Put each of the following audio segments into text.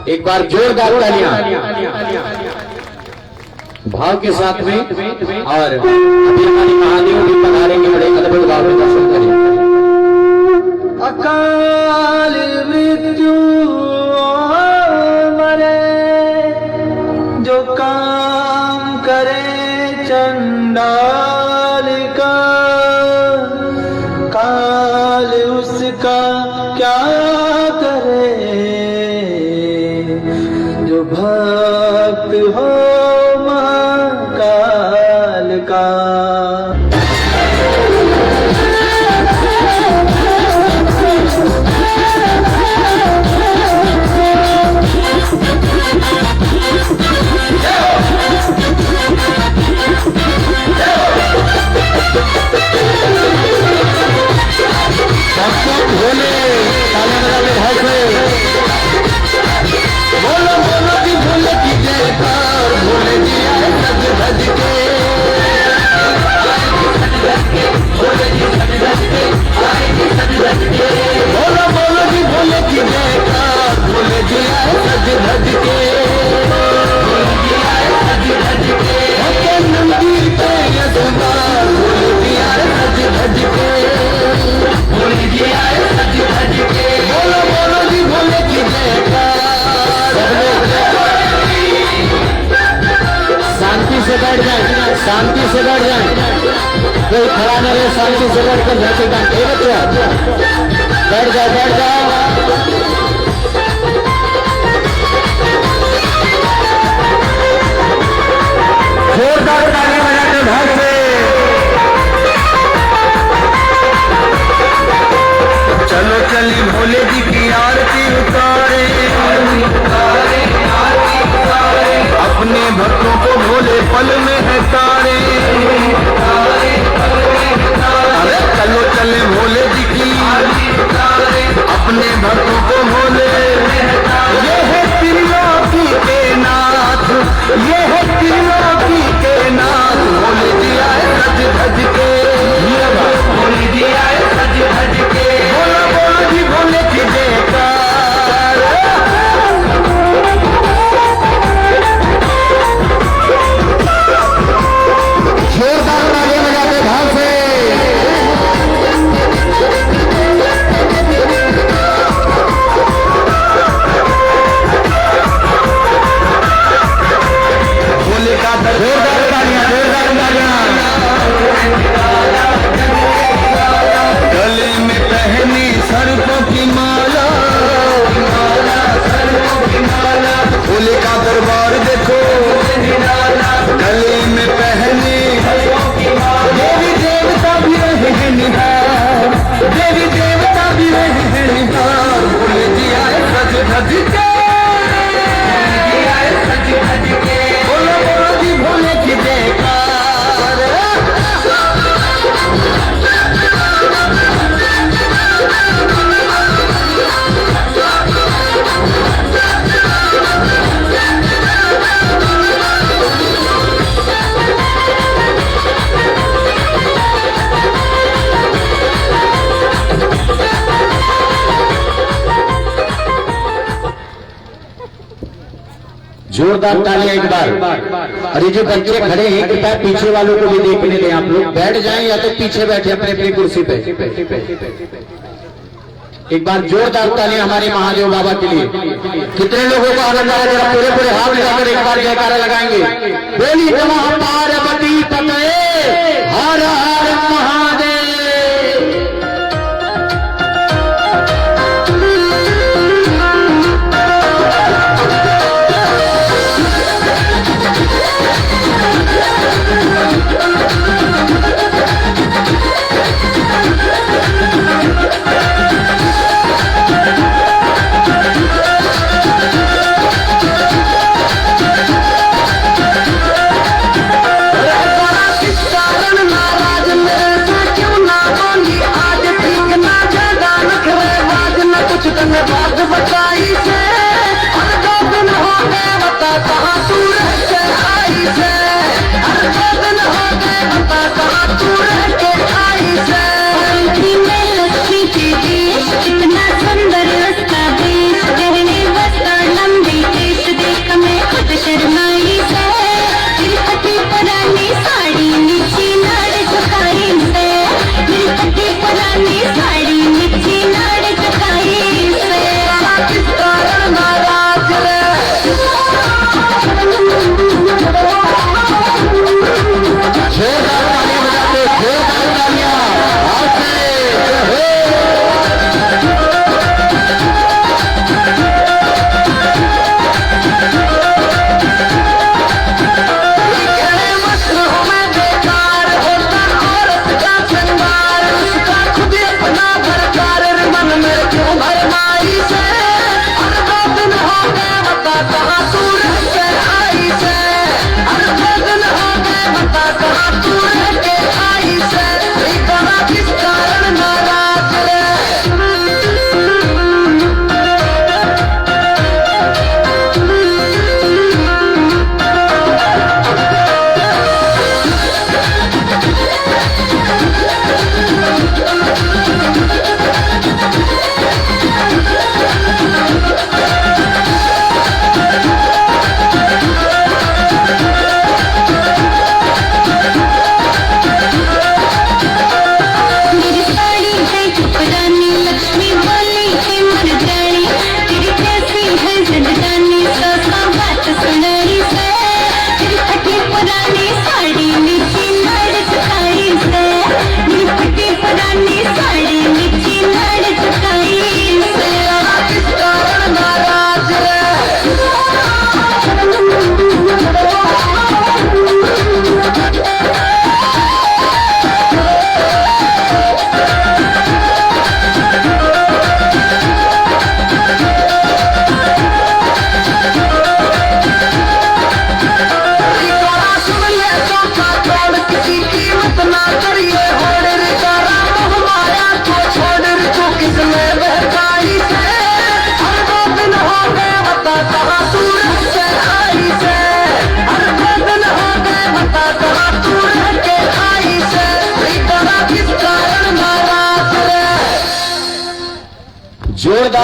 एक बार जोरदार तालियां भाव के साथ में। और अभी हमारी महादेव भी पधारेंगे, बड़े अद्भुत भाव में दर्शन करें। अकाल मृत्यु मरे जो काम करे चंडाल का, काल उसका क्या करे जो भक्त हो महाकाल का। बोले ताले बजाने भाई से बोलो बोलो की जयकार, भोले जी आए सज धज के शांति से बैठ जाए, कोई खड़ा न रहे, शांति से बैठ कर धरती का बैठ जाओ, बैठ जाओ। जोरदार ताली बजाते भाग से चलो चली भोले जी की आरती उतारे, अपने भक्तों को भोले पल में है तारे। अरे चलो चले भोले जी की, अपने भक्तों को भोले। ये है त्रिलोकी के नाथ, ये है त्रिलोकी के नाथ, भोले जी आए सज धज के, भोले जी आए सज धज के। बोलो बोलो जी भोले की जयकार। जोरदार ताली बजाते भाग से भोले का जोरदार तालियां, जोरदार तालियां। गले में पहनी सर्पों की माला, भोले का दरबार देखो, गले में पहनी देवी देवता भी रहे हैं निहार, देवी देवता भी रहे हैं निहार। भोले जी आए सज धज के, बोलो बोलो जी भोले की जयकार। जोरदार तालियां एक बार। अरे जो बच्चे खड़े हैं कृपया पीछे वालों को भी देखने दें, आप लोग बैठ जाएं या तो पीछे बैठे अपने अपनी कुर्सी पे। एक बार जोरदार तालियां हमारे महादेव बाबा के लिए। कितने लोगों को आनंद आया, जरा पूरे पूरे हाथ लगाकर एक बार जयकारा लगाएंगे। बोली नमः पार्वती पतये हर हर महादेव।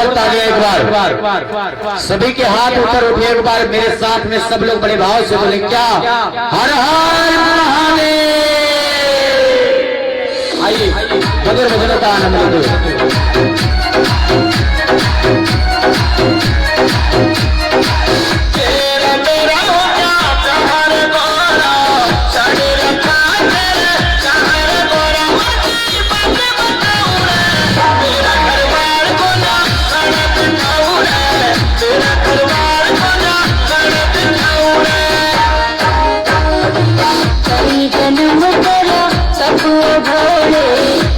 जोरदार तालियां एक बार सभी के हाथ ऊपर उठे एक बार मेरे साथ में सब लोग बड़े भाव से बोले क्या? हर हर महादेव। आइए बगैर बजने का आनंद लीजिए।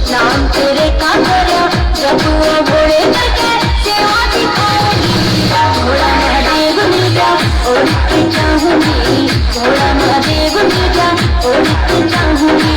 नाम तेरे का करो जब वो घोड़े करके सेवा दिखाएगी। घोड़ा महादेव मिल जा और इतनी चाहूंगी, घोड़ा महादेव मिल जा और इतनी चाहूंगी।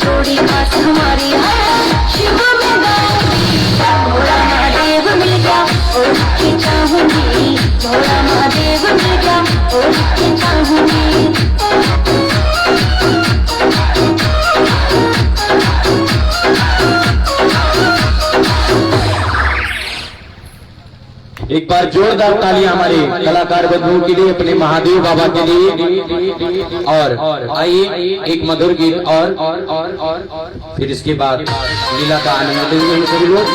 जोड़ी खास हमारी है शिव में गाऊंगी। घोड़ा महादेव मिल जा और इसकी चाहूंगी, घोड़ा महादेव मिल जा और इसकी चाहूंगी। एक बार जोरदार तालियां हमारे कलाकार बंधुओं के लिए, अपने महादेव बाबा के लिए। और आइए एक मधुर गीत और फिर इसके बाद लीला का आनंद लेंगे सभी लोग।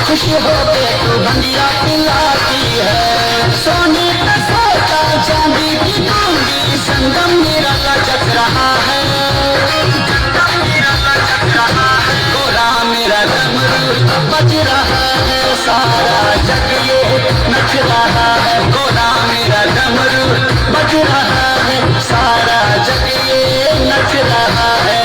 खुश होके तू बंदिया पिलाती है, सोने का सोता चांदी की दूंगी, संगम मेरा लचक रहा है, संगम मेरा लचक रहा है। गोरा मेरा डमरू बज रहा है, सारा जग ये नच रहा है। गोरा मेरा डमरू बज रहा है, सारा जग ये नच रहा है।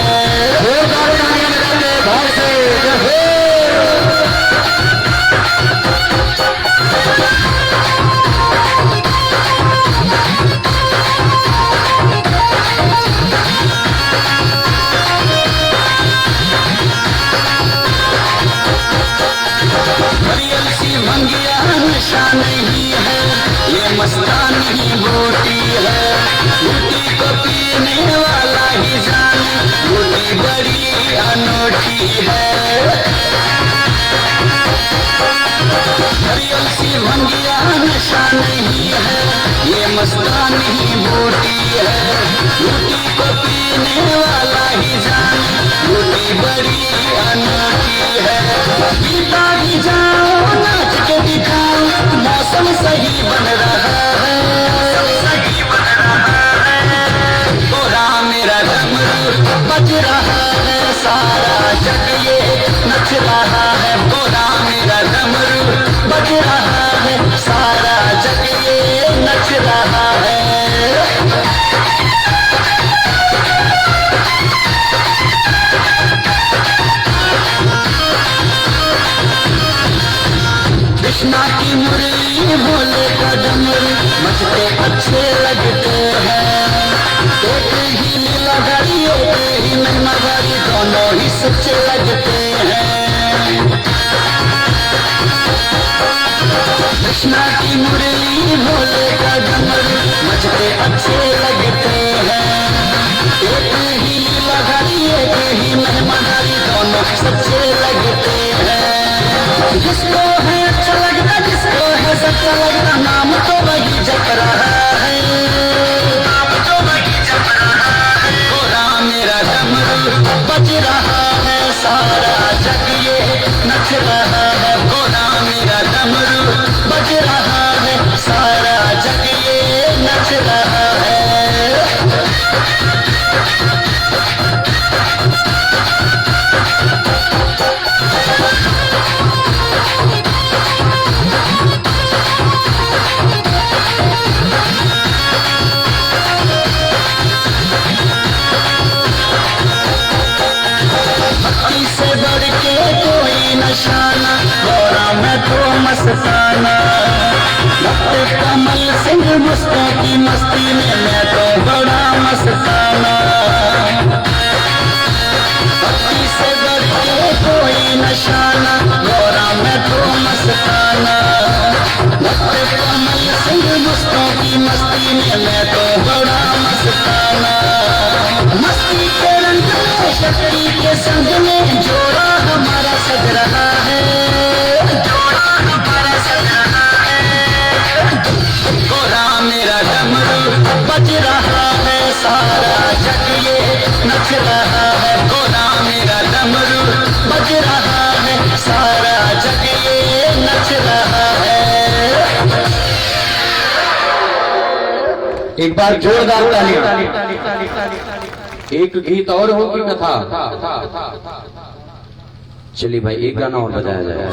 नशा नहीं है ये मस्तानी बूटी है, बूटी को पीने वाला ही जाने बूटी बड़ी अनोखी है। हरियल सी भंगिया नशा नहीं है ये मस्तानी बूटी है, बूटी को पीने वाला ही जाने बूटी बड़ी अनोखी है। पीता भी जाओ नाच के दिखाओ, मौसम सही बन रहा है, सही बन रहा है। गोरा मेरा डमरू बज रहा है, सारा जग ये नच रहा है। गोरा मेरा डमरू बज रहा है, सारा जग ये नच रहा है। कृष्णा की मुरली भोले का डमरू मचते अच्छे लगते हैं। एक ही लीलाधारी एक ही महिमाधारी दोनों ही सच्चे लगते हैं। कृष्णा की मुरली भोले का डमरू मचते अच्छे लगते हैं। एक ही लीलाधारी एक ही महिमाधारी दोनों सच्चे लगते हैं। जिसको है अच्छा लगता, जिसको है सच्चा लगता, नाम तो वही जप रहा है, नाम तो वही जप रहा है। गोरा मेरा डमरू बज रहा है, सारा जग ये नच रहा है। गोरा मेरा डमरू बज रहा है, सारा जग ये नच रहा है। से बढ़ के कोई नशाना, गोरा मैं तो मस्ताना। कमल सिंह मुस्तों की मस्ती में मैं तो बड़ा मस्ताना। से बढ़ के कोई नशाना, गोरा मैं तो मस्ताना। कमल सिंह मुस्तों की मस्ती में मैं तो बड़ा मस्ताना। मस्ती के रंग में शक्ति के संग में जोड़ा हमारा सज रहा है, जोड़ा हमारा सज रहा है। गोरा मेरा डमरू बज रहा है, सारा जग ये नच रहा है। गोरा मेरा डमरू बज रहा है, सारा जग ये नच रहा है। एक बार जोरदार तालियां। एक गीत और होगी कथा। चलिए भाई एक गाना और बजाया जाए।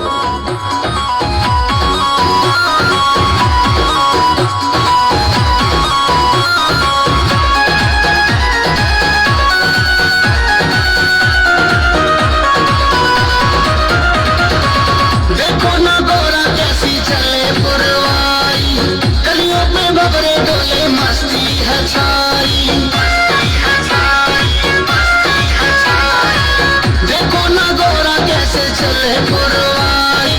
देखो ना गोरा कैसी चले पुरवाई, गलियों में भवरे डोले मस्ती है छाई। देखो ना गोरा कैसे चले पुरवाई,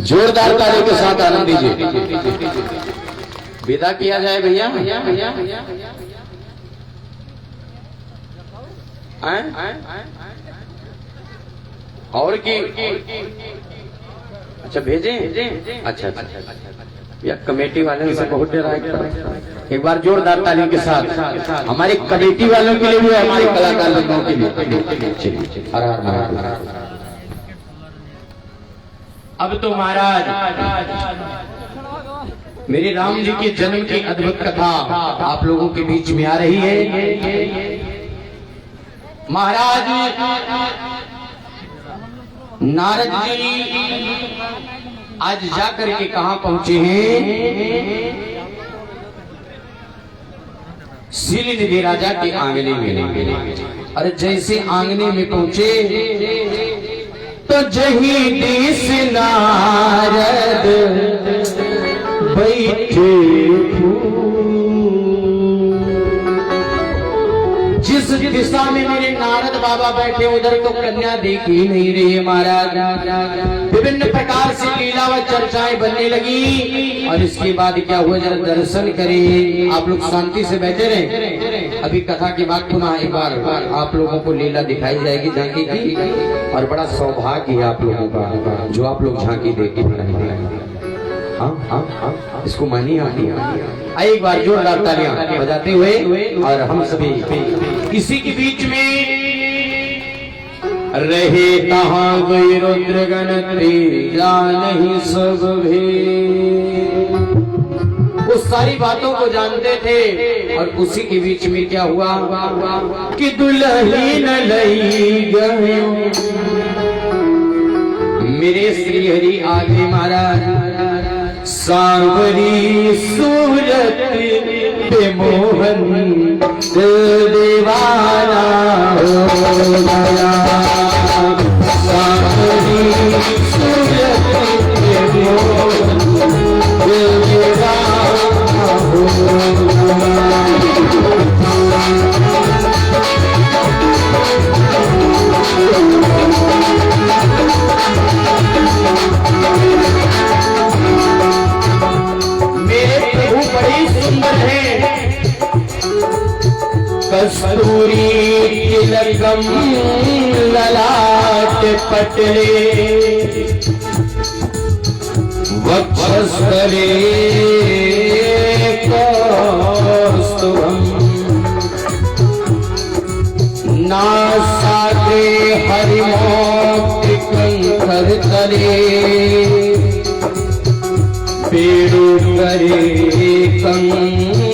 जोरदार ताली के साथ आनंद दीजिए। विदा किया जाए भैया। और की अच्छा भेजें। अच्छा या कमेटी वाले से बहुत डरा है। एक बार जोरदार ताली के साथ हमारे कमेटी वालों के लिए भी, हमारे कलाकार लोगों के लिए। चलिए हर हर महादेव। अब तो महाराज मेरे राम जी के जन्म की अद्भुत कथा आप लोगों के बीच में आ रही है। महाराज नारद जी आज जाकर के कहां पहुंचे हैं? सिलिनिधि राजा के आंगने में। अरे जैसे आंगने में पहुंचे तो जही देश नारद बैठे। जिस दिशा में मेरे नारद बाबा बैठे उधर तो कन्या देखी नहीं रही महाराज। विभिन्न प्रकार से लीला व चर्चाएं बनने लगी और इसके बाद क्या हुआ जरा दर्शन करें। आप लोग शांति से बैठे रहे। अभी कथा के बाद पुनः एक बार आप लोगों को लीला दिखाई जाएगी झांकी की। और बड़ा सौभाग्य है आप लोगों का जो आप लोग झांकी देख के इसको मानिए। आइए एक बार जोरदार तालियां बजाते हुए और हम सभी इसी के बीच में रहे कहाँ गई रुद्रगण नहीं सब वो सारी बातों को जानते थे। और उसी के बीच में क्या हुआ कि दुल्हन लई गए मेरे श्री हरि आगे महाराज। सांवरी सूरत पे मोहन दीवाना हो गया। सांवरी सूरत पे मोहन दीवाना हो गया। कस्तूरी तिलकम ललाट पटले वक्षस्थले कौस्तुभम् नासाग्रे हरिमौक्तिकंकरतले पेडुकरे कंकणम्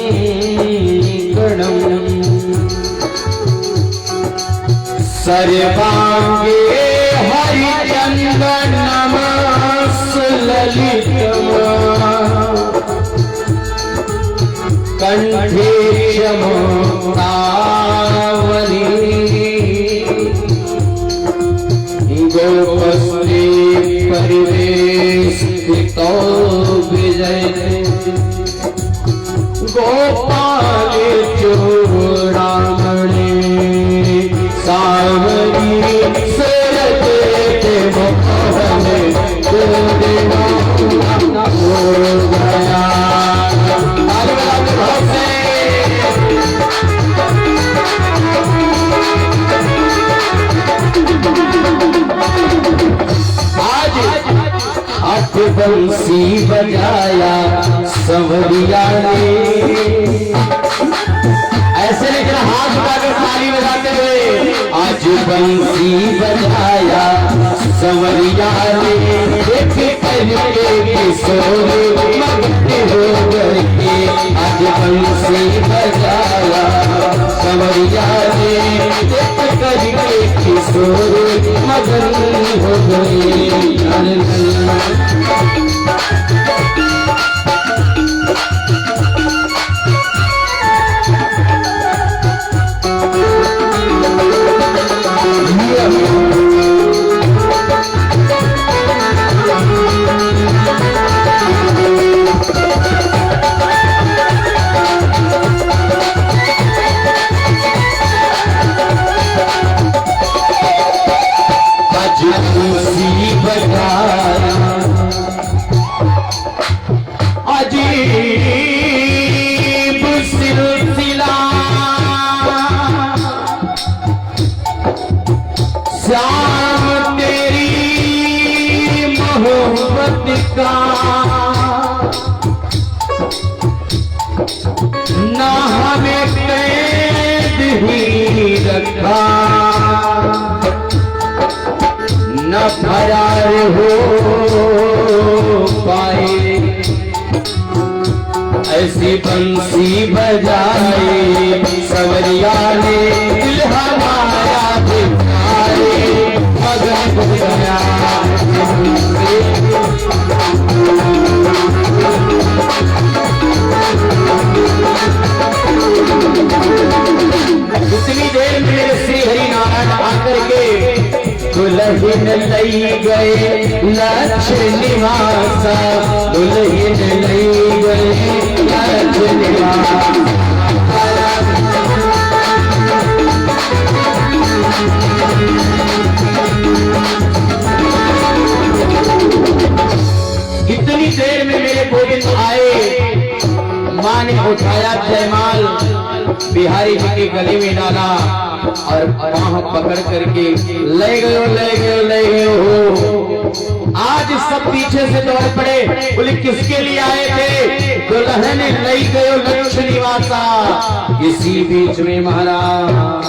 सर्वांगे हरिचंदनमस ललितमा कंठे चमकावली गोपस्ते परिवेष्टितो विजय गोपाल चूड़ामणि सांवरी सूरत पे मोहन दीवाना हो गया। आज हाथ बंसी बजाया संवरिया ने। ऐसे लेकर हाथ उठाकर ताली बजाते हुए आज बंसी बजाया संवरिया ने। देख करके किशोर मगन हो करके आज बंसी बजाया संवरिया ने। देख करके किशोर मगन हो गए। बजाया श्याम तेरी मोहब्बत का ना हमें कैद ही रखा, न फरार हो पाए, ऐसी बंसी बजाए सवरिया ने दिल हमारा दिखाए, मगन हो गया इतनी देर में मेरे श्री हरि नारायण आकर के दुल्हन लई गए लक्ष्य निवासा, दुल्हन लई गए लक्ष्य निवासा। इतनी देर में मेरे गोविंद आए, मां ने उठाया जयमाल, बिहारी जी के गले में डाला और बाह पकड़ करके ले गयो हो। आज सब पीछे से दौड़ पड़े, बोले किसके लिए आए थे? दुल्हन ले गयो लक्ष्य निवासा। इसी बीच में महाराज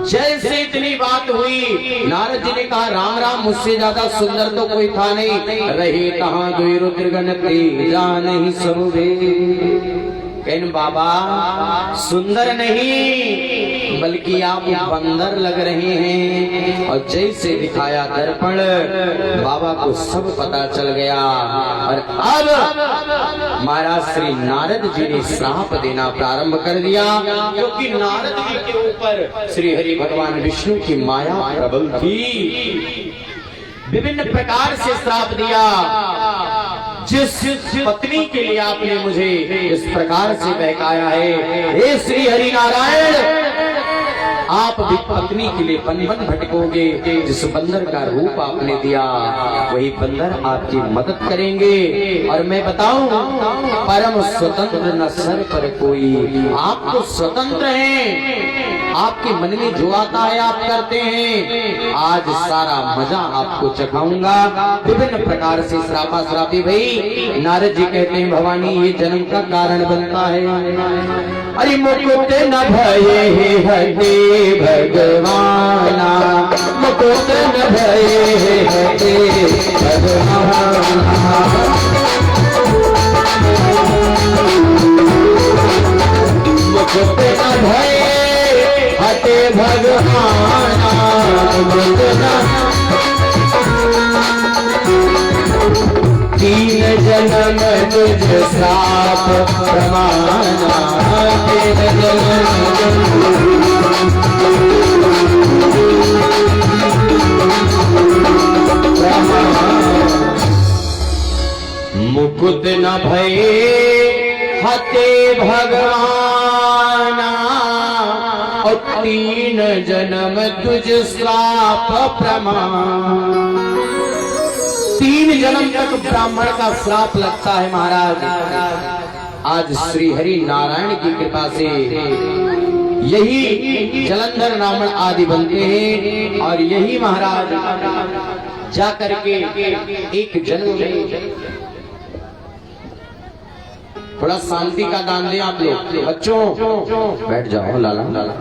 जैसे इतनी बात हुई, नारद जी ने कहा राम राम, मुझसे ज्यादा सुंदर तो कोई था नहीं, रहे कहाँ दुई रुद्रगण जान ही सब वे। कहन बाबा सुंदर नहीं बल्कि आप बंदर लग रहे हैं। और जैसे दिखाया दर्पण, बाबा को सब पता चल गया। और अब महाराज श्री नारद जी ने श्राप देना प्रारंभ कर दिया, क्योंकि नारद जी के ऊपर श्री हरि भगवान विष्णु की माया प्रबल थी। विभिन्न प्रकार से श्राप दिया, जिस पत्नी के लिए आपने मुझे इस प्रकार से बहकाया है, हे श्री हरि नारायण, आप भी पत्नी के लिए बन बन भटकोगे। जिस बंदर का रूप आपने दिया वही बंदर आपकी मदद करेंगे। और मैं बताऊं, परम स्वतंत्र न सर पर कोई, आप तो स्वतंत्र हैं, आपके मन में जो आता है आप करते हैं। आज सारा मजा आपको चखाऊंगा। विभिन्न प्रकार से श्रापा श्रापी भाई। नारद जी कहते हैं भवानी ये जन्म का कारण बनता है। अरे मुकुट न भये हटे भगवाना, मुकुट न भये हटे भगवाना, मुकुट न भये हटे भगवाना, मुकुट न। तीन जन्म तुझ श्राप प्रमाना, तीन जन्म मुकुट न भये हते भगवाना, और तीन जन्म तुझ श्राप प्रमाण। तीन जन्म तक ब्राह्मण का श्राप लगता है महाराज। आज श्री हरि नारायण की कृपा से यही जलंधर नामन आदि बनते हैं। और यही महाराज जा करके एक जन्म में थोड़ा शांति का दान दें आप लोग। बच्चों बैठ जाओ, लाला लाला।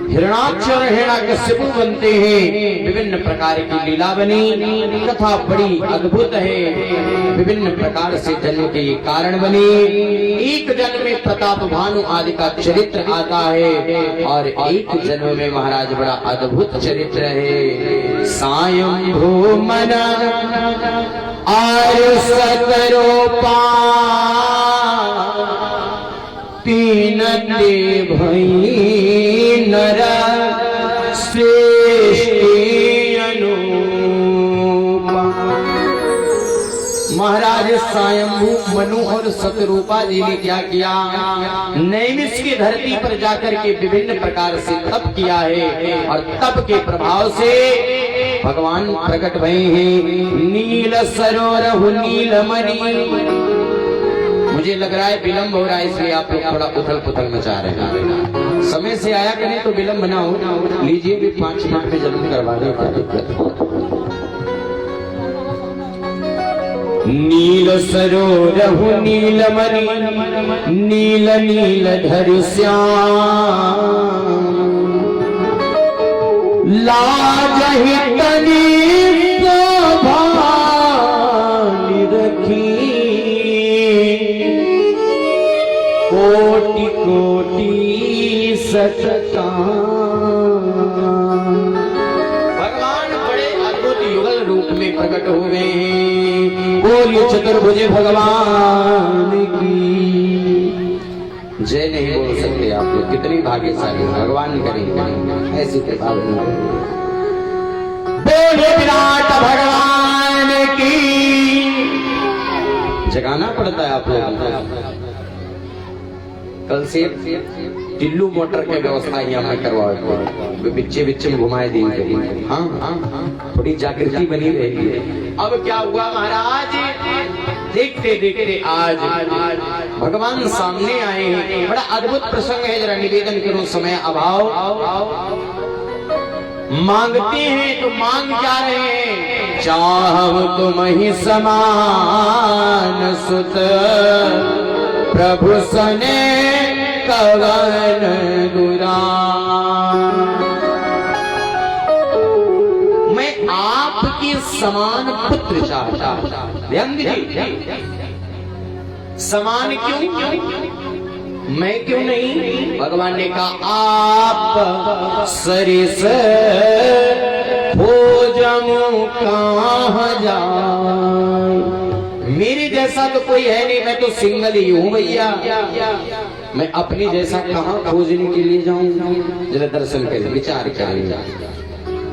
हिरणाक्ष और हिरण्यकशिपु बनते हैं। विभिन्न प्रकार की लीला बनी, कथा बड़ी अद्भुत है। विभिन्न प्रकार से जन्म के ये कारण बने। एक जन्म में प्रताप भानु आदि का चरित्र आता है, और एक जन्म में महाराज बड़ा अद्भुत चरित्र है। सायंभू मन आय सकरोपा, तीन दे भई नर श्रेष्ठ अनुपा। महाराज स्वयंभू मनु और शतरूपा जी ने क्या किया? नैमिष की धरती पर जाकर के विभिन्न प्रकार से तप किया है, और तप के प्रभाव से भगवान प्रकट भये हैं। नील सरोरहु नीलमणि, मुझे लग रहा है विलंब हो रहा है, इसलिए आप लोग थोड़ा उथल पुथल मचा रहे हैं। समय से आया करें तो विलंब ना हो। लीजिए भी 5 मिनट में जल्दी करवा दें, क्या दिक्कत। नील सरोरहु नीलमणि नील नीलधर श्याम लाजहि तनि शोभा निरखी कोटि कोटि सतता। भगवान बड़े अद्भुत युगल रूप में प्रकट हो गए हैं। बोलिए चतुर्भुज भगवान की जय। नहीं बोल सकते आप लोग, कितनी भाग्यशाली भगवान करेंगे ऐसी कृपा। बोले विराट भगवान की। जगाना पड़ता है आप लोग। कल से टिल्लू मोटर की व्यवस्था यहाँ में करवाओ, बिच्चे बिच्चे में घुमाए दिन करेंगे। हाँ, थोड़ी जागृति बनी रहेगी। अब क्या हुआ महाराज, देखते देखते आज भगवान सामने आए हैं। बड़ा अद्भुत प्रसंग है, जरा निवेदन करो, समय अभाव। मांगते हैं तो मांग क्या रहे हैं, चाहु तुम ही समान सुत प्रभु सने कवन गुरान। मैं आपके समान पुत्र चाहता। ध्यान दीजिए, समान क्यों, मैं क्यों नहीं। भगवान ने कहा आप सरिस भोजन कहाँ जाए, मेरे जैसा तो कोई है नहीं, मैं तो सिंगल ही हूँ भैया। मैं अपनी जैसा कहाँ खोजने के लिए जाऊं, जरा दर्शन करें, विचार करें।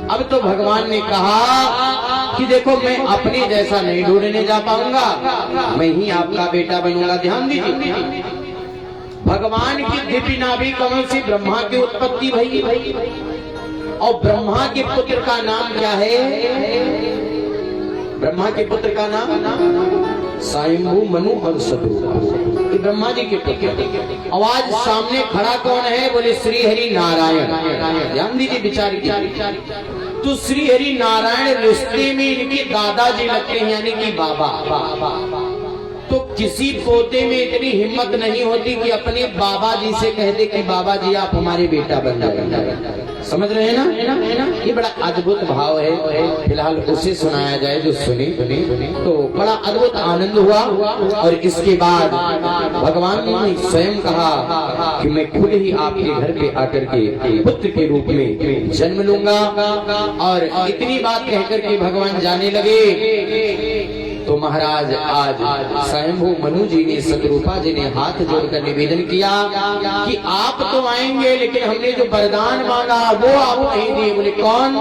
अब तो भगवान ने कहा कि देखो मैं अपने जैसा नहीं ढूंढने जा पाऊंगा, मैं ही आपका बेटा बनूंगा। ध्यान दीजिए, भगवान की दिव्य नाभि कमल से ब्रह्मा की उत्पत्ति भई, और ब्रह्मा के पुत्र का नाम क्या है, ब्रह्मा के पुत्र का नाम स्वयंभू मनु और सदरूप, ब्रह्मा जी के पुत्र। आवाज सामने खड़ा कौन है, बोले श्री हरि नारायण। ध्यान दीजिए, विचार कीजिए। तो श्री हरि नारायण रिश्ते में इनके दादाजी लगते हैं, यानी कि बाबा। तो किसी पोते में इतनी हिम्मत नहीं होती कि अपने बाबा जी से कह दे कि बाबा जी आप हमारे बेटा बन जाए। समझ रहे हैं ना, ये बड़ा अद्भुत भाव है। फिलहाल उसे सुनाया जाए जो सुने। तो बड़ा अद्भुत आनंद हुआ। और इसके बाद भगवान ने स्वयं कहा कि मैं खुद ही आपके घर पे आकर के पुत्र के रूप में जन्म लूंगा। और इतनी बात कहकर के भगवान जाने लगे। तो महाराज आज स्वयंभू मनु जी ने, सतरूपा जी ने हाथ जोड़कर निवेदन किया कि आप तो आएंगे, लेकिन हमने जो वरदान मांगा वो आप नहीं दिए। बोले कौन,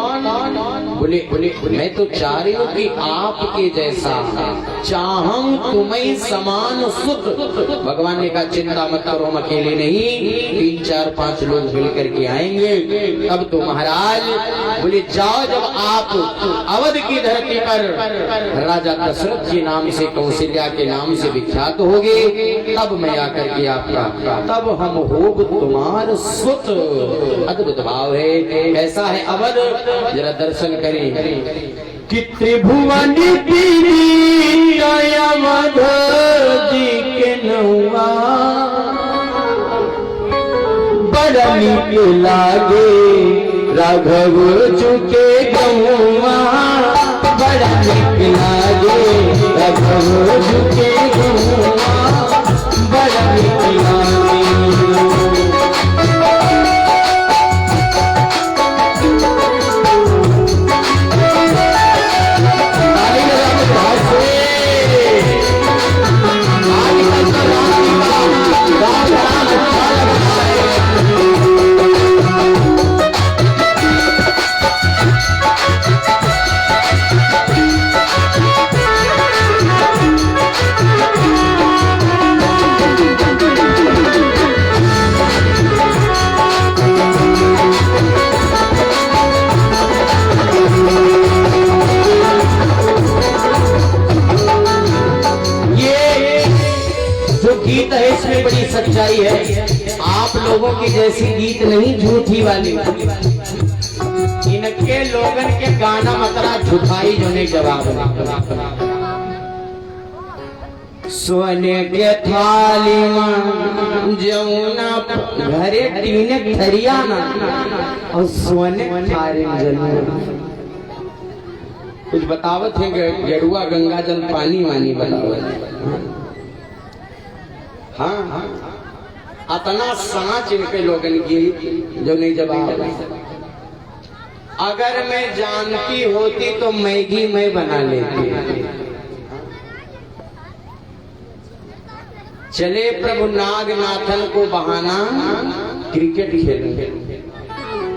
बोले मैं तो चाह रही हूँ कि आपके जैसा चाहूं तुम्हें समान सुख। भगवान ने कहा चिंता मत करो, हम अकेले नहीं, 3 4 5 लोग मिलकर के आएंगे। तब तो महाराज बोले जाओ, जब आप अवध की धरती पर राजा दशरथ जी नाम से, कौशल्या के नाम से विख्यात हो गए, तब मैं आकर के आपका, तब हम हो तुम्हार सुत। अद्भुत भाव है, कैसा है अवध, जरा दर्शन करें कि त्रिभुवन पीरी अवध जी के नौआ बड़ा नीक लागे राघव चुके गौआ, बड़ा नीक लागे राघव चुके गौआ, बड़ा नीक लागे। की जैसी गीत नहीं, झूठी वाली। इनके लोगन के गाना मतरा झुठाई जो नहीं जवाब। सोने के थाली में जमुना घरे टीने थरिया ना और सोने थारे में जलूना। कुछ बतावत है गेरुआ गंगा जल पानी वानी बतावत। हाँ अतना सांच इनके लोगन की जो नहीं जवाब। अगर मैं जानती होती तो मैगी मैं बना लेती। चले प्रभु नागनाथन को बहाना क्रिकेट खेलेंगे।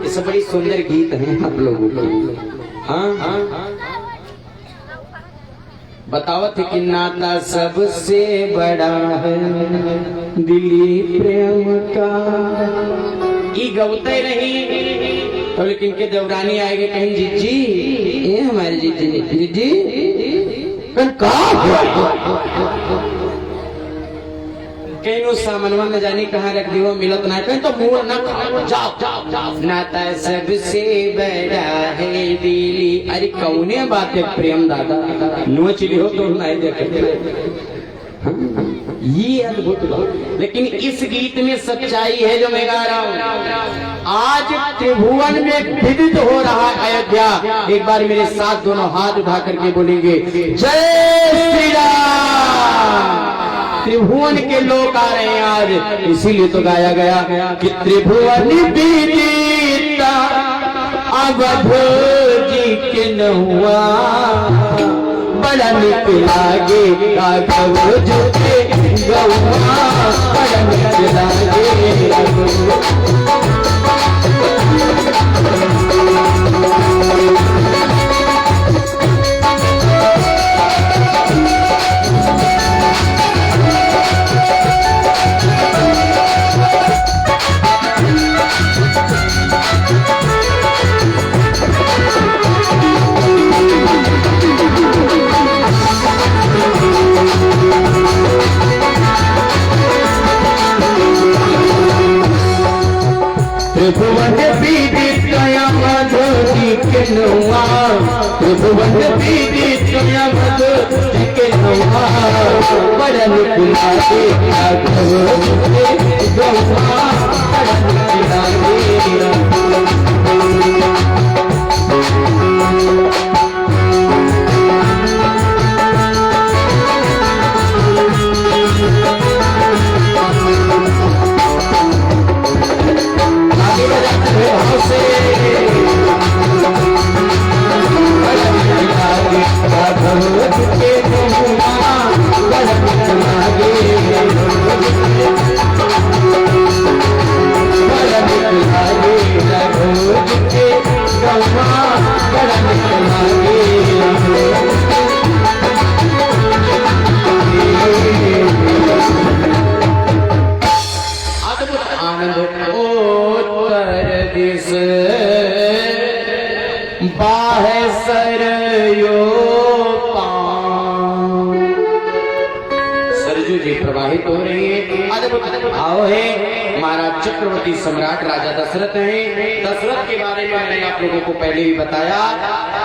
ये सब बड़ी सुंदर गीत हैं आप लोगों को। हाँ बतावत है कि नाता सबसे बड़ा है दिली प्रेम का। ई गवते नहीं तो लेकिन के देवरानी आएंगे कहीं जीजी ये हमारे जीजी जीजी कहीं सामनवा न जानी कहाँ रख दियो मिलत ना कहीं तो मुंह ना खाओ जाओ जाओ जाओ। नाता सबसे बड़ा है दिली। अरे कौने बात है प्रेम दादा नोच लियो तो नहीं देखे। ये अद्भुत बात। लेकिन इस गीत में सच्चाई है जो मैं गा रहा हूँ। आज त्रिभुवन में विदित हो रहा अयोध्या। एक बार मेरे साथ दोनों हाथ उठा करके बोलेंगे जय श्री राम। त्रिभुवन के लोग आ रहे हैं आज, इसीलिए तो गाया गया कि त्रिभुवन विदिता अवध जी के नहुआ बड़ा निक लागे राघव जो के गौआ बड़ा निक लागे। त्रिभुवन विदित अवध जी के नहुआ त्रिभुवन विदित अवध जी के नहुआ बड़ा निक लागे राघव जी के गौआ बड़ा निक लागे। सरजू जी प्रवाहित हो रही है। अद्भुत भाव है। महाराज चक्रवर्ती सम्राट राजा दशरथ हैं। दशरथ के बारे में मैंने आप लोगों को पहले ही बताया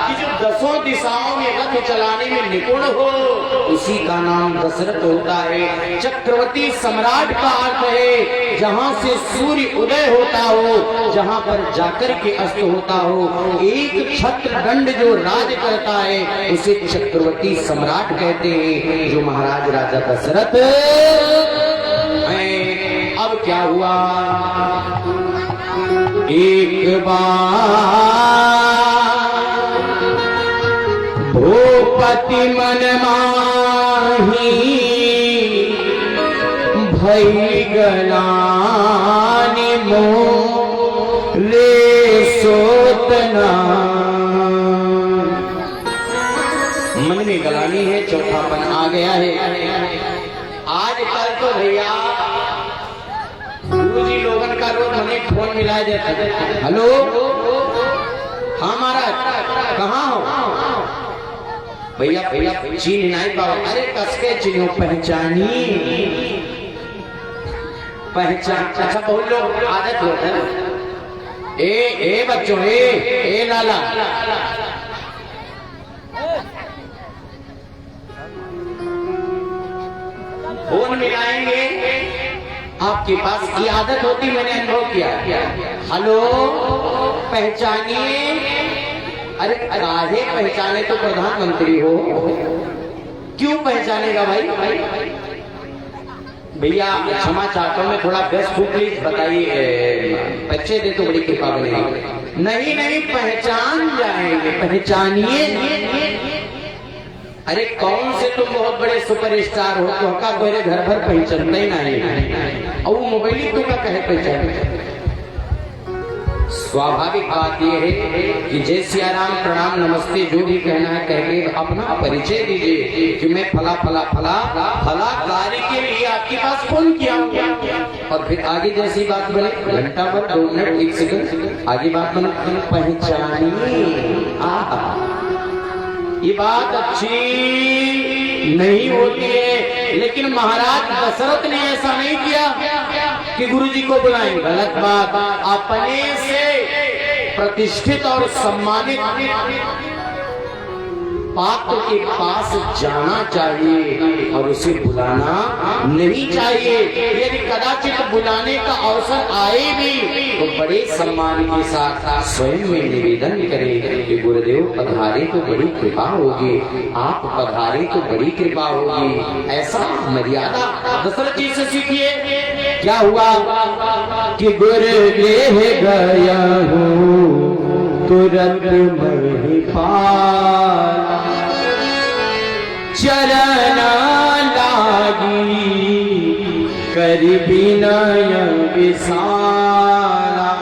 कि जो दसों दिशाओं में रथ चलाने में निपुण हो उसी का नाम दशरथ होता है। चक्रवर्ती सम्राट का अर्थ है जहाँ से सूर्य उदय होता हो, जहाँ पर जाकर के अस्त होता हो। एक छत्र दंड जो राज करता है उसे चक्रवर्ती सम्राट कहते हैं, जो महाराज राजा दशरथ हैं। अब क्या हुआ, एक बार भूपति मन माही भई गलानी मोरे सोतना। मन में गलानी है, चौथापन आ गया है। आजकल तो भैया गुरुजी लोगन का रोज हमें फोन मिलाए देते। हेलो, हाँ महाराज कहाँ हो? भैया भैया चीन नहीं पाओ। अरे कसके चिन्हों पहचानी। पहचान। अच्छा बहुत लोग आदत होता है ए बच्चों ए लाला फोन मिलाएंगे आपके पास की आदत होती, मैंने अनुभव किया। हेलो पहचानिए। अरे काहे पहचाने, तो प्रधानमंत्री हो, क्यों पहचानेगा भाई? भैया क्षमा चाहता हूँ, मैं थोड़ा व्यस्त हूँ, प्लीज बताइए। बच्चे दे तो बड़ी कृपा बनेगी। नहीं पहचान जाएंगे, पहचानिए। अरे कौन से तुम बहुत बड़े सुपरस्टार हो तो का तोरे घर भर पहचानते ही नहीं, और वो मोबाइल तो का कहे पहचान। स्वाभाविक बात यह है कि जय सिया राम, प्रणाम, नमस्ते, जो भी कहना है कह के अपना परिचय दीजिए कि मैं फला फला फला फला कार्य के लिए आपके पास फोन किया, और फिर आगे जैसी बात बने घंटा भर 2 मिनट 1 सेकंड आगे बात बने पहचानिए। ये बात अच्छी नहीं होती है, लेकिन महाराज दशरथ ने ऐसा नहीं किया कि गुरुजी को बुलाएं, गलत बात। अपने से प्रतिष्ठित और सम्मानित पात्र के पास जाना चाहिए और उसे बुलाना नहीं चाहिए। यदि कदाचित बुलाने का अवसर आए भी तो बड़े सम्मान के साथ स्वयं में निवेदन करें कि गुरुदेव पधारे तो बड़ी कृपा होगी, आप पधारे तो बड़ी कृपा होगी। ऐसा मर्यादा दशरथ जी से सीखिए। क्या हुआ कि गुरुदेव गया हूँ तुरंत महिपाल, चरण लागी कर विनय विसारा,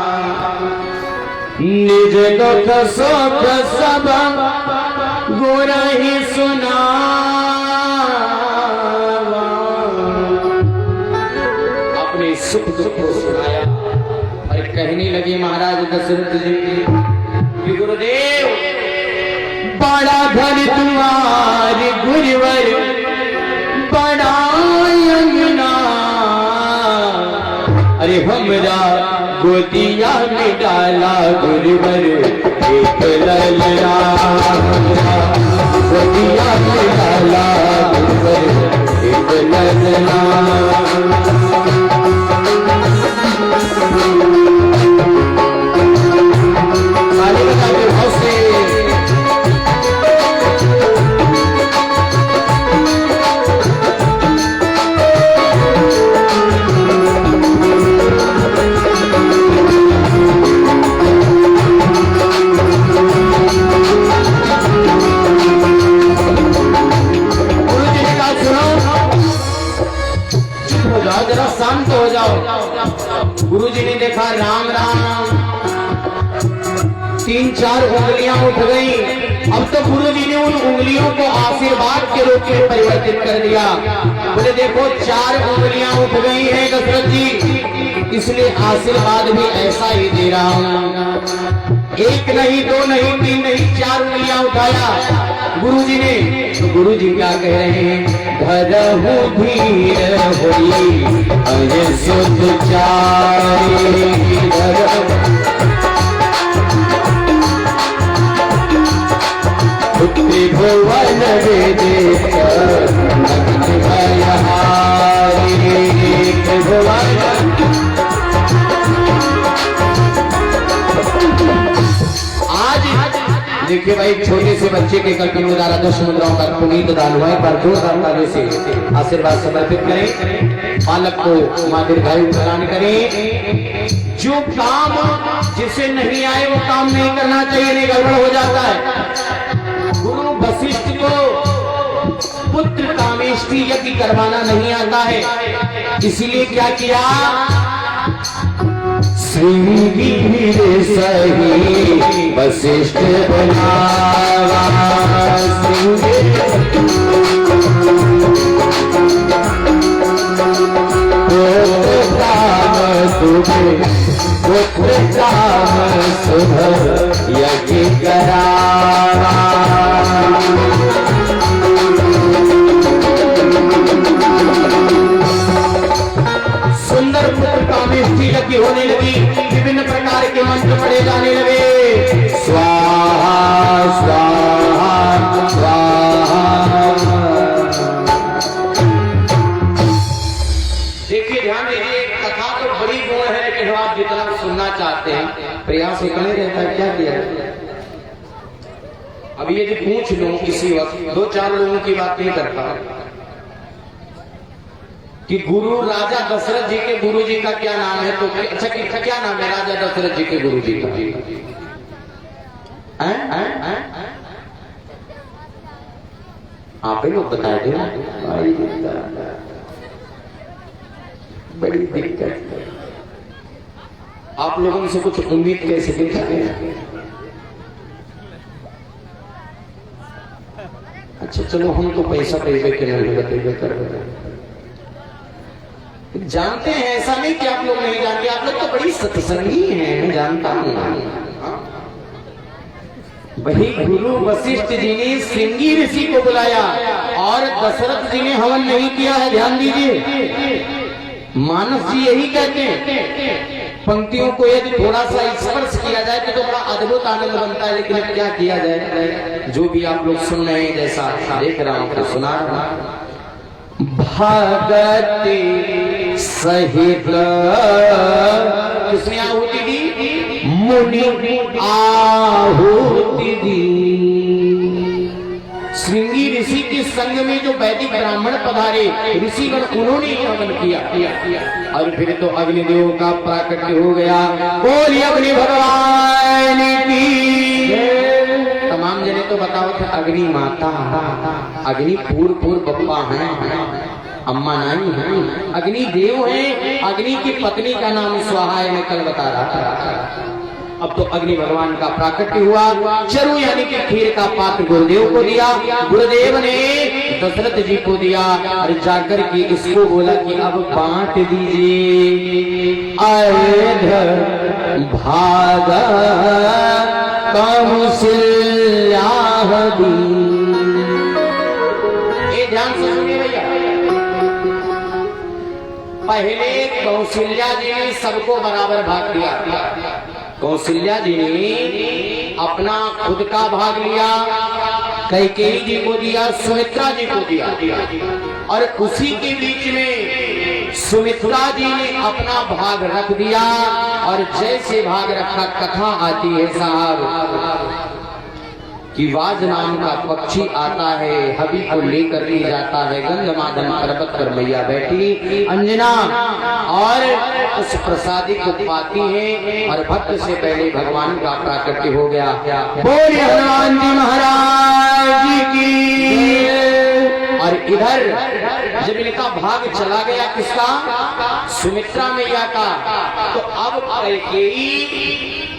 निज दुख सुख सब गुरहि सुनावा। अपने सुख दुख को सुनाया और कहने लगे महाराज दशरथ जी कि गुरुदेव बड़ा घर तुम्हार गुरुवर, बड़ा अंगना, अरे हमरा गोदिया में डाला गुरुवर एक ललना, गोदिया में डाला गुरुवर एक ललना। शांत हो जाओ। गुरुजी ने देखा राम राम, 3-4 उंगलियां उठ गई। अब तो गुरुजी ने उन उंगलियों को आशीर्वाद के रूप में परिवर्तित कर दिया। बोले देखो 4 उंगलियां उठ गई हैं दशरथ जी, इसलिए आशीर्वाद भी ऐसा ही दे रहा हूं। 1 नहीं 2 नहीं 3 नहीं 4 उंगलियां उठाया गुरुजी ने। तो गुरुजी क्या कह रहे हैं? धरहु धीर होई अये सुध चारी, त्रिभुवन वेदेश देखिए भाई, छोटे से बच्चे के कल्पन में द्वारा 10 मुद्राओं का पुनीत दान हुआ पर जोरदार ताली से आशीर्वाद समर्पित करें। बालक को मां दीर्घायु प्रदान करें। जो काम जिसे नहीं आए वो काम नहीं करना चाहिए, नहीं गड़बड़ हो जाता है। गुरु वशिष्ठ को पुत्र कामेष्टि यज्ञ करवाना नहीं आता है, इसीलिए क्या किया? श्रृंगी सही वशिष्ठ बनावा, पुत्र काम शुभ यज्ञ करावा। सुंदर शब्द पढ़े जाने लगे, स्वाहा स्वाहा स्वाहा। देखिए ध्यान दीजिए, कथा तो बड़ी गुण है, लेकिन आप जितना सुनना चाहते हैं प्रयास इतना रहता है। क्या किया अभी यदि पूछ लूं किसी वक्त 2-4 लोगों की बात नहीं करता कि गुरु राजा दशरथ जी के गुरु जी का क्या नाम है, तो अच्छा क्या नाम है राजा दशरथ जी के गुरु जी का? आप ही लोग बता दो। बड़ी दिक्कत, आप लोगों से कुछ उम्मीद कैसे दिखा है? अच्छा चलो, हम तो पैसा पे कर जानते हैं, ऐसा नहीं कि आप लोग नहीं जानते, आप लोग तो बड़ी सत्संगी हैं, मैं जानता हूं। वही गुरु वशिष्ठ जी ने श्रृंगी ऋषि को बुलाया और दशरथ जी ने हवन नहीं किया है। ध्यान दीजिए, मानस जी यही कहते हैं, पंक्तियों को यदि थोड़ा सा स्पर्श किया जाए तो बड़ा अद्भुत आनंद बनता है, लेकिन अब क्या किया जाए, जो भी आप लोग सुन रहे हैं, जैसा देख रहा हूं तो सुना रहा हूं। भगति सहित किसने आहुति दी? मुनि आहुति दी। श्रृंगी ऋषि के संग में जो वैदिक ब्राह्मण पधारे ऋषिगण, उन्होंने ही हवन किया और फिर तो अग्निदेव का प्राकट्य हो गया। बोलिए अग्नि भगवान की। तमाम जने तो बताओ थे अग्नि माता, अग्नि पूर्व बप्पा हैं, अम्मा नानी हैं, अग्नि देव हैं, अग्नि की पत्नी का नाम स्वाहा है, मैं कल बता रहा था। अब तो अग्नि भगवान का प्राकट्य हुआ। चरु यानी कि खीर का पात्र गुरुदेव को दिया, गुरुदेव ने दशरथ जी को दिया और जाकर के इसको बोला कि अब बांट दीजिए। भागा कौशल्या दी। ये ध्यान से सुनिए भैया, पहले कौशल्या जी ने सबको बराबर भाग दिया। कौशल्या जी ने अपना खुद का भाग लिया, कैकेयी जी को दिया, सुमित्रा जी को दिया, और उसी के बीच में सुमित्रा जी ने अपना भाग रख दिया। और जैसे भाग रखा, कथा आती है साहब कि वाज नाम का पक्षी आता है, हबी को लेकर के जाता है, गंधमादन पर्वत पर मैया बैठी अंजना और उस प्रसादी को पाती है और भक्त से पहले भगवान का प्राकट्य हो गया। बोलिए हनुमान जी महाराज की। और इधर जब इनका भाग चला गया, किसका? सुमित्रा मैया का, तो अब कैकेयी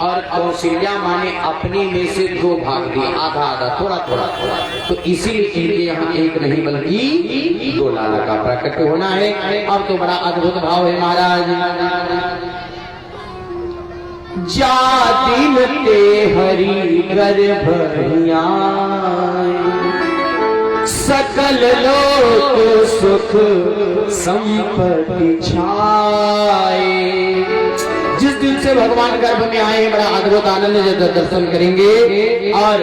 और कौशल्या माँ ने अपने में से 2 भाग दिए, आधा आधा, थोड़ा थोड़ा थोड़ा। तो इसीलिए इनके यहाँ एक नहीं बल्कि 2 लाला का प्राकट्य होना है। अब तो बड़ा अद्भुत भाव है महाराज। जातिन ते हरि गर्भया, सकल लोक सुख संपत्ति छाए। जिस दिन से भगवान गर्भ में आए, बड़ा अद्भुत आनंद से दर्शन करेंगे। और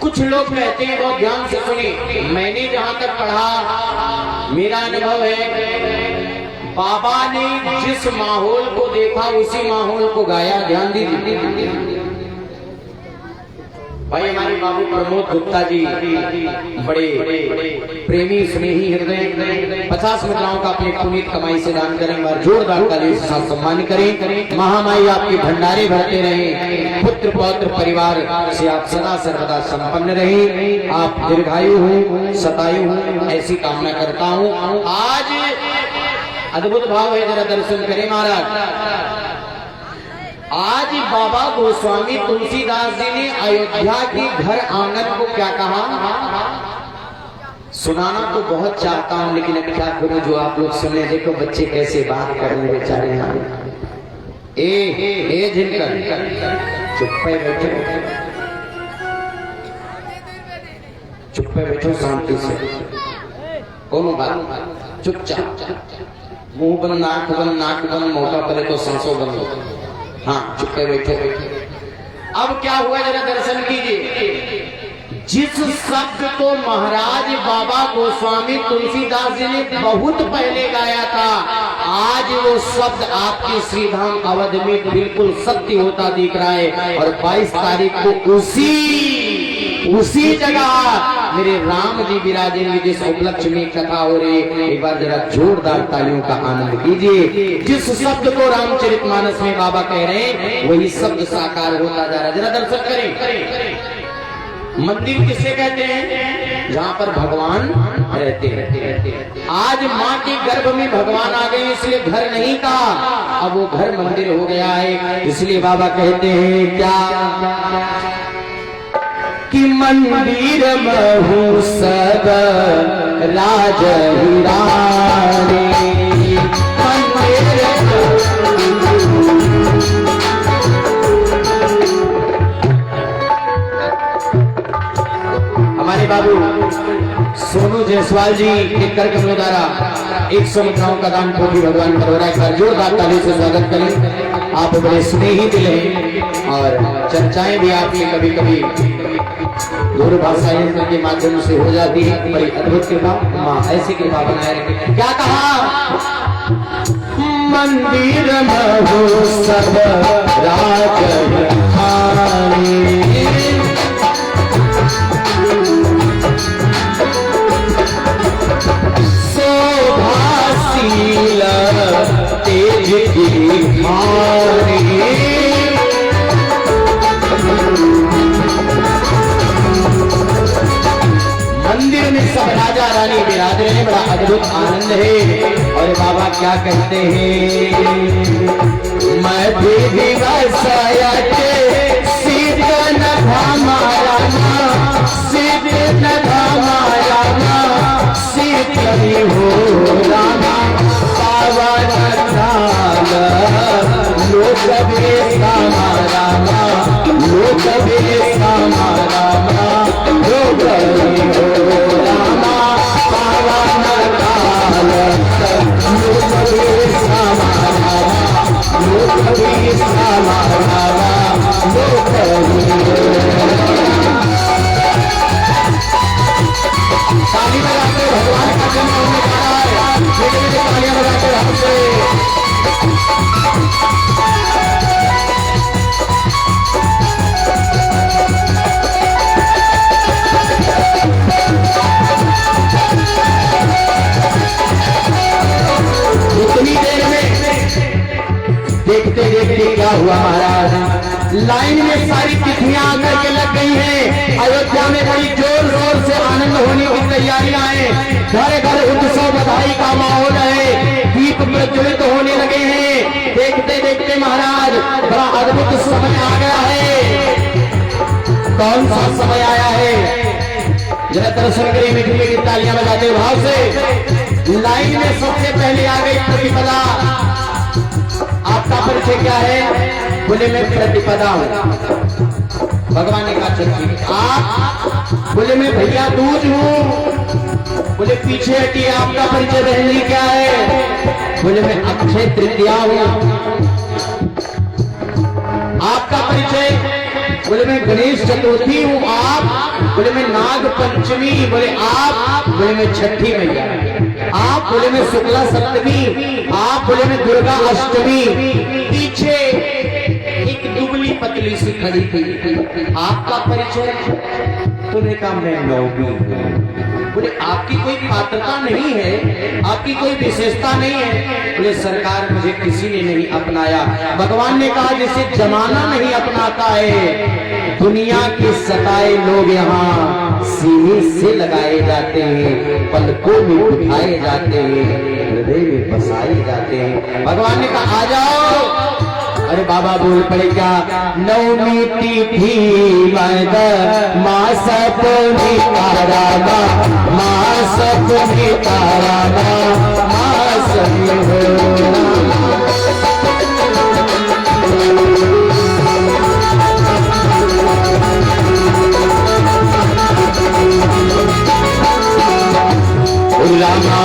कुछ लोग कहते हैं, बहुत ध्यान से सुनिए, मैंने जहां तक पढ़ा, मेरा अनुभव है, बाबा ने जिस माहौल को देखा उसी माहौल को गाया। ध्यान दीजिए भाई, हमारे बाबू प्रमोद गुप्ता जी बड़े प्रेमी स्नेही हृदय, 50 मुद्राओं का अपने पुनीत कमाई से दान करें और जोरदार ताली से साथ सम्मान करें। महामाई आपके भंडारे भरते रहे, पुत्र पौत्र परिवार से आप सदा सर्वदा संपन्न रहे, आप दीर्घायु हो, शतायु हो, ऐसी कामना करता हूँ। आज अद्भुत भाव है, जरा दर्शन करें महाराज। आज बाबा गोस्वामी तुलसीदास जी ने अयोध्या के घर आंगन को क्या कहा? सुनाना तो बहुत चाहता हूं, लेकिन अब क्या करूं, जो आप लोग सुने। देखो बच्चे कैसे बात कर रहे बेचारे यहाँ। ए जिनकर चुप पे बैठो, चुप पे बैठो शांति से, कोनो बात, चुपचाप, मुंह बंद, नाक बंद, नाक बंद, मोटा पले तो सांसों बंद। हाँ चुपके बैठे बैठे। अब क्या हुआ जरा दर्शन कीजिए। जिस शब्द को महाराज बाबा गोस्वामी तुलसीदास जी ने बहुत पहले गाया था, आज वो शब्द आपके श्रीधाम अवध में बिल्कुल सत्य होता दिख रहा है। और 22 तारीख को उसी जगह मेरे राम जी विराजेंगे, जिस उपलक्ष्य में कथा हो रही है। एक बार जरा जोरदार तालियों का आनंद कीजिए। जिस शब्द को रामचरितमानस में बाबा कह रहे हैं, वही शब्द साकार होता जा रहा है। जरा दर्शन करें। मंदिर किसे कहते हैं? जहाँ पर भगवान रहते हैं। आज माँ के गर्भ में भगवान आ गए, इसलिए घर नहीं कहा, अब वो घर मंदिर हो गया है। इसलिए बाबा कहते हैं क्या कि मंदिर महू सब राज हिराने, हमारे बाबू सोनू जायसवाल जी के कर कमलों द्वारा 100 मुद्राओं का दान कोटि भगवान का हो रहा है। एक बार जोरदार ताली से स्वागत करें। आप बड़े स्नेही दिल हैं और चर्चाएं भी आपकी कभी कभी दूरभाषा यंत्र के माध्यम से हो जाती है। बड़ी अद्भुत कृपा, माँ ऐसी कृपा बनाए रखे। क्या कहा? मंदिर में हो सब राज हिराने, तेज की भारी, मंदिर में सब राजा रानी विराज रहे हैं। बड़ा अद्भुत आनंद है। और बाबा क्या कहते हैं? मैं भी वैसा सीधन हमारा सीधन हमारा सीधनी हो रामा लोक हमारा लोक हमारा लोक हो रामा पावन काल लोक हमारा लोक हमारा लोक ताली बजाते भगवान का जन्म होने जा रहा है। तालियां बजाते हमसे इतनी देर में देखते देखते क्या हुआ महाराज, लाइन में सारी तिथियां आकर के लग गई हैं। अयोध्या में बड़ी जोर शोर से आनंद होने की तैयारियां हैं। घर घर उत्सव बधाई का माहौल है, दीप प्रज्वलित होने लगे हैं। देखते देखते महाराज बड़ा अद्भुत समय आ गया है। कौन सा समय आया है? जरा दर्शन करें मीठी मीठी तालियां बजाते भाव से। लाइन में सबसे पहले आ गई प्रतिपदा। आपका परिचय क्या है? बोले मैं प्रतिपदा हूं। भगवान ने कहा चलिए। आप? बोले मैं भैया दूज हूं। बोले पीछे हटिए, आपका परिचय बहन जी क्या है? बोले मैं अक्षय तृतीया हूं। आपका परिचय? बोले मैं गणेश चतुर्थी हूँ। आप? बोले मैं नाग पंचमी। बोले आप? बोले मैं छठी मैया। आप? बोले मैं शुक्ला सप्तमी। आप? बोले मैं दुर्गा अष्टमी। पीछे एक दुबली पतली सी खड़ी थी। आपका परिचय? तूने कहा मैं नौमी। बोले आपकी कोई पात्रता नहीं है, आपकी कोई विशेषता नहीं है। बोले सरकार मुझे किसी ने नहीं अपनाया। भगवान ने कहा जिसे जमाना नहीं अपनाता है, दुनिया के सताए लोग यहाँ सीने से लगाए जाते हैं, पलकों में उठाए जाते हैं, हृदय में बसाए जाते हैं। भगवान ने कहा आ जाओ। अरे बाबा बोल पड़े क्या? नवमी तिथि मद मास पुनि तारा मास पुनि तारा मास रामा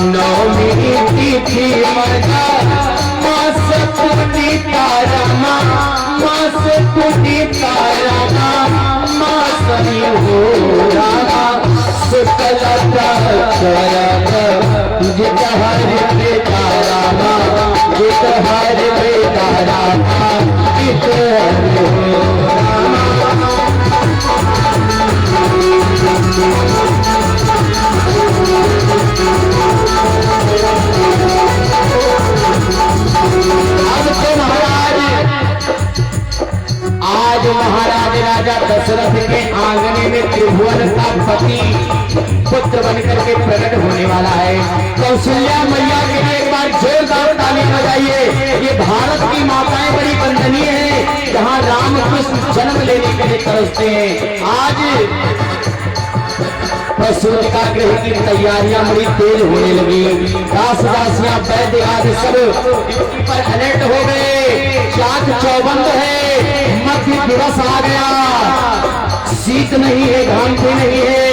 नवमी तिथि मद मास पुनि तारा जित हर बेटा रामा, जित हर बेटा रामा, जित आज महाराज राजा दशरथ के आंगने में त्रिभुवन का पति पुत्र बनकर के प्रकट होने वाला है। कौशल्या मैया के लिए एक बार जोरदार ताली बजाइए। ये भारत की माताएं बड़ी वंदनीय है, जहाँ राम कृष्ण जन्म लेने के लिए तरसते हैं। आज प्रसूति का गृह की तैयारियां बड़ी तेज होने लगी। दास दासियां वैद्य आदि सब ड्यूटी पर अलर्ट हो गए। चाक चौबंद है, मध्य दिवस आ गया, शीत नहीं है, घाम भी नहीं है।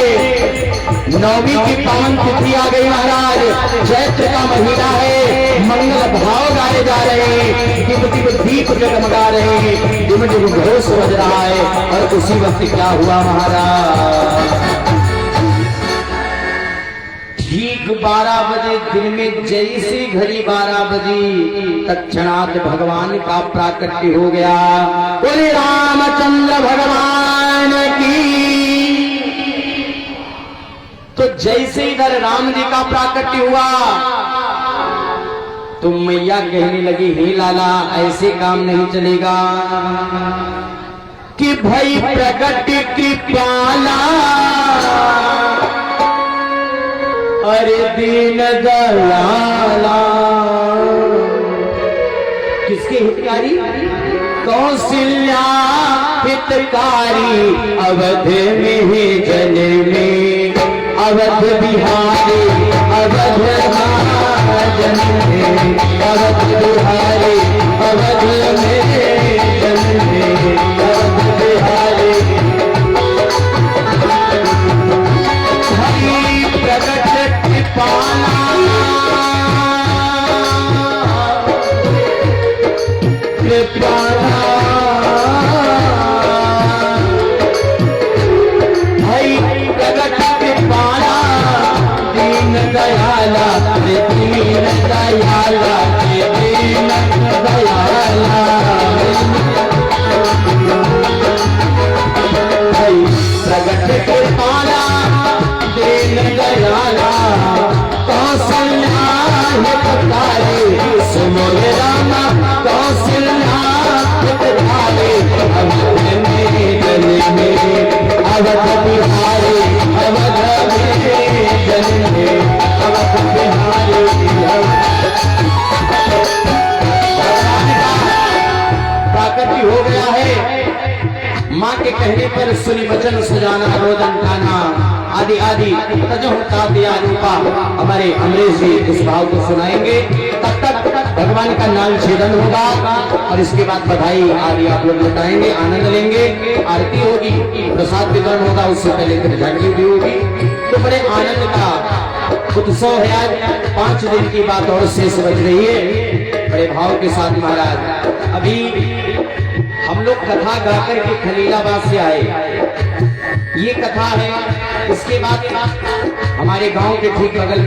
नौवीं की पावन तिथि आ गई महाराज, चैत्र का महीना है, मंगल भाव गाए जा रहे हैं, दिव दिव दीप जगमगा रहे हैं, दिव दिव घोष बज रहा है। और उसी वक्त क्या हुआ महाराज, ठीक 12 बजे दिन में जैसी घड़ी 12 बजी तत्क्षणात भगवान का प्राकट्य हो गया। बोले रामचंद्र भगवान की। तो जैसे इधर राम जी का प्राकट्य हुआ तो मैया कहने लगी, हे लाला ऐसे काम नहीं चलेगा कि भाई प्रकट कृपाला, अरे दीन दयाला। किसके हितकारी? कौशल्या हितकारी, अवध में ही जन्मे, अवध बिहारी अवध जन्मे, अवध बिहारी अवध में जन्मे, अवध बिहारी प्रकट कृपाला, कृपाला भाई प्रकट कृपाला, दीन दयाला, दीन दयाला, दीन दयाला। भाई प्रकट कृपाला, दीन दयाला, कौशल्या हितकारी, सुनो रामा कौशल्या हितकारी, अवध में जन्मे, अवध बिहारी अवध में जन्मे, अवध बिहारी। प्राकट्य हो गया है। माँ के कहने पर सुनी वचन सजाना, रोदन गाना आदि आदि तजहुता रूपा हमारे अमरीश जी इस भाव को सुनाएंगे। तब तक भगवान का नाम छेदन होगा और इसके बाद बधाई आदि आप लोग बताएंगे, आनंद लेंगे, आरती होगी, प्रसाद वितरण होगा, उससे पहले श्रद्धांजलि भी होगी। तो बड़े आनंद का उत्सव है आज। 5 दिन की बात और शेष बच रही है। बड़े भाव के साथ महाराज अभी हम लोग कथा गाकर के खलीलाबाद से आए, ये कथा है। इसके बाद हमारे गांव के ठीक बगल में